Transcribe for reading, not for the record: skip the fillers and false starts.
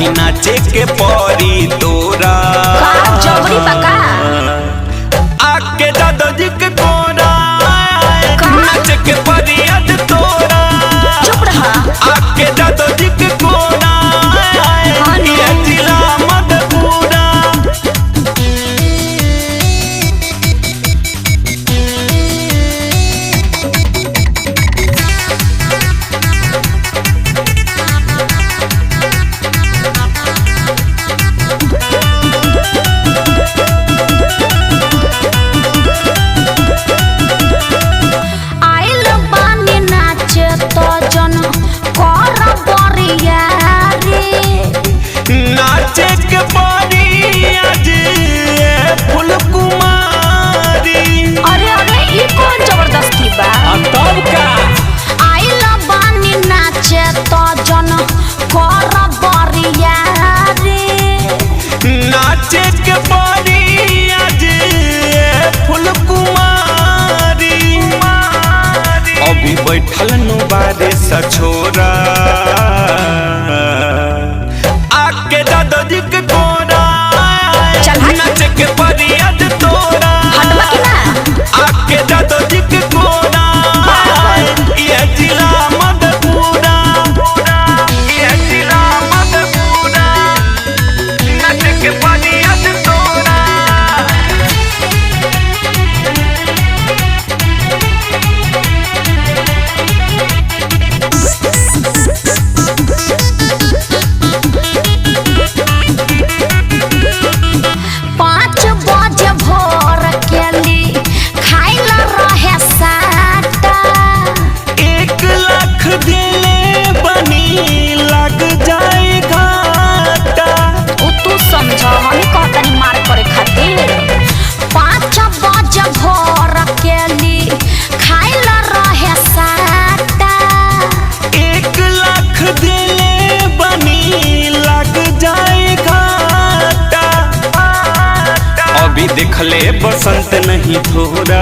अभी नाचे के परी तोरा जबरी पका आके दादा जी के कोरा नाचे के परी आज तोरा चुप रहा आके दादा जी के कोरा ये जिला मधेपुरा नाचे के परी आज फूल कुमारी। अरे अरे ये कौन जबरदस्ती बा तब का आइल बानी नाचे तो जन कर बरिया रे नाचे के परी आज फूल कुमारी। अभी बैठल नु बारे सछोरा आके दादा जी के कोरा नाचे के परी आज तोरा हटवा की ना आके दादा जी के कोरा ये जिला मधेपुरा ये जिला मधेपुरा नाचे के परी आज तोरा देखले बसंत नहीं थोड़ा